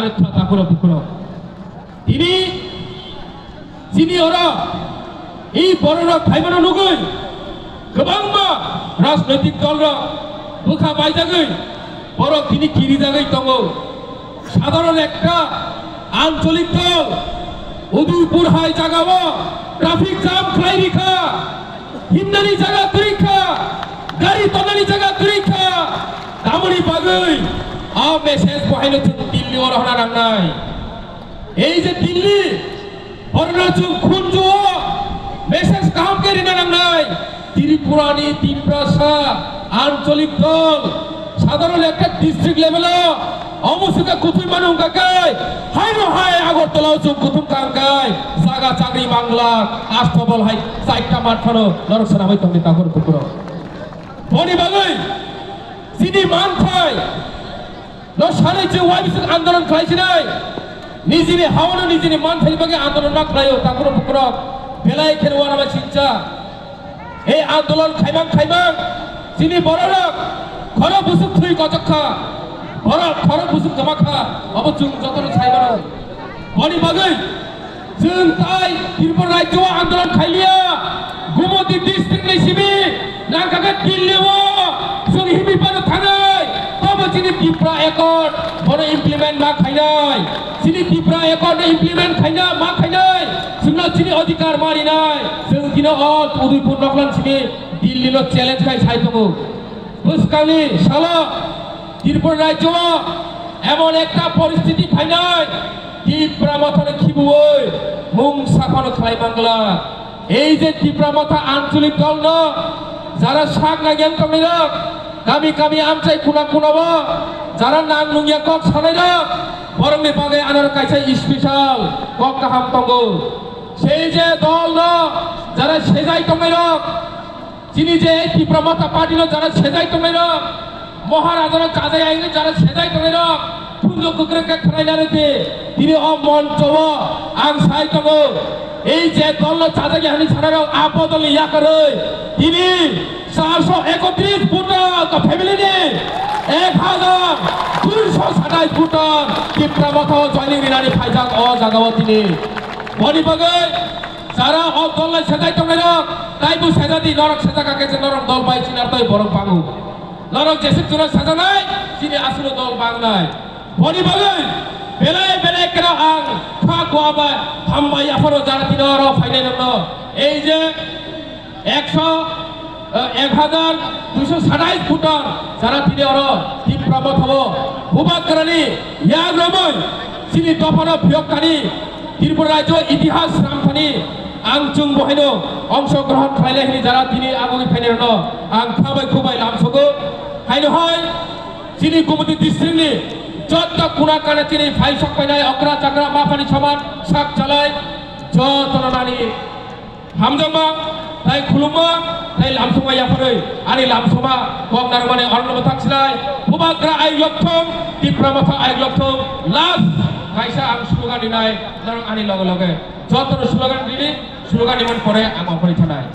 नारेथ्रा ताकुरा बुकुरा ini sini orang ini borona Thaiman nugai kebangma राजनैतिक दलरा बुखा बायजागै borok ini kiri jagai tongo সাধারণ একটা আঞ্চলিক দল উদয়পুর হাই জাগাবো ট্রাফিক জ্যাম খাই রিখা হিন্দানি জায়গা তরিখা গাড়ি তনানি জায়গা তরিখা দামনি বাগৈ আ মেসেজ বহাইলো দিল্লি ওর হনা রান্নাই এই যে দিল্লি অরুণাচল খুনজো মেসেজ কাম করি না রান্নাই ত্রিপুরানি তিপ্রাসা আঞ্চলিক দল সাধারণ একটা ডিস্ট্রিক্ট লেভেলে অমুসুকা কুতুই মানুষ কাকাই হাইনো হাই আগরতলাও চুপ কুতুম কাঙ্কাই জাগা চাকরি বাংলা আস্তবল হাই চাইটা মাঠখানো নরকসনা হই তুমি তাকর পুকুর বনি বাগৈ সিনি মান থাই ন সালে যে ওয়াইবিস আন্দোলন খাইছি নাই নিজেরে হাওনা নিজেরে মান থাই বাগে আন্দোলন না খাইও তাকর পুকুর বেলাই খেলওয়ানা মা চিন্তা এই আন্দোলন খাইমাং সিনি বড়রা খরা বুসুক থুই কচখা খরা বুসুক জমাখা অবচুং যতন ছাইবানো বনি বাগৈ जों ताई त्रिपुरा राज्य आंदोलन खाइलिया गुमति डिस्ट्रिक्ट नि सिबि नांखागा दिल्लीओ जों हिमिपानो थानाय तब जिनि त्रिपुरा एकर्ड बनो इमप्लिमेन्ट मा खाइनाय जिनि त्रिपुरा एकर्ड इमप्लिमेन्ट खाइना मा खाइनाय जोंना जिनि अधिकार मारिनाय जों दिनो अल उदयपुर नगलान सिबि दिल्लीनो চ্যালেঞ্ज खाइ साइतमु बुसकानि साला त्रिपुरा राज्य एमन एकटा परिस्थिति फाइनाय त्रिपुरा माथाने खिबुय मुं साफानो खालाय बांगला এই যে ত্রিপুরা মাথা আঞ্চলিক দল ন যারা শাক নাগিয়ান তংনাই রক গামি গামি আমচাই কুনা কুনাবা যারা নাং নুঙ্গিয়া কক সানাই রক বরংনি বাগে আনার কাইসা স্পেশাল কক কাহাম তঙ্গো সেই যে দল ন যারা সেজাই তংনাই রক যিনি যে ত্রিপুরা মাথা পার্টি ন যারা সেজাই তংনাই রক মহারাজার কাজাই আইনে যারা সেজাই তংনাই রক পুঞ্জ কুকরেকে খানাই নারেতে তিনি অমঞ্চ আং সাই তঙ্গো এই যে দল চাঁদাকে হানি ছাড়ার আপদল ইয়া করে তিনি 431 ভোটার ফ্যামিলি নে 1227 ভোটার ত্রিপুরা মাথা জয়নিং রিনানি ফাইজাক অ জাগাও তিনি বনি বাগৈ যারা অ দল সেজাই তংনাই তাইবু সেজাদি নরক সেজা কাকে যে নরক দল পাইছি না তাই বরং পাগু নরক যেসব জোর সেজা নাই তিনি আসলে দল বাংলায় বনি বাগৈ বেলায় বেলায় কেন আং খা গোয়াবা হামবাই আফারো যারা তিন ফাইনাল এই যে 1227 ভোটার যারা তিনি ত্রিপুরা মাথা ভূবাকরানি ইয়াগ রমন চিনি দফানো বিয়কানি ত্রিপুরা রাজ্য ইতিহাস রামখানি আং চুং বহাইনো অংশগ্রহণ খাইলাইনি যারা তিনি আগমি ফাইনাল আং খাবাই খুবাই লামসগো হাইনো হয় চিনি গুমতি ডিস্ট্রিক্টনি যত কুনা কানে তিনি ফাই সকপাইনাই অকরা চাকরা মাফানি সমান সাক চালাই যতন নানি হামজামা তাই খুলুমা তাই লামসমা ইয়াফাरै আনি লামসমা কক নারমানে অর্ণব থাকছিলাই ভূবাগ্রা আই লক্ষম ত্রিপুরা মাথা আই লক্ষম লাস্ট কাইসা আং স্লোগান দিনাই নরং আনি লগে লগে যতন স্লোগান দিলি স্লোগান দিমান পরে আং অফারি থানাই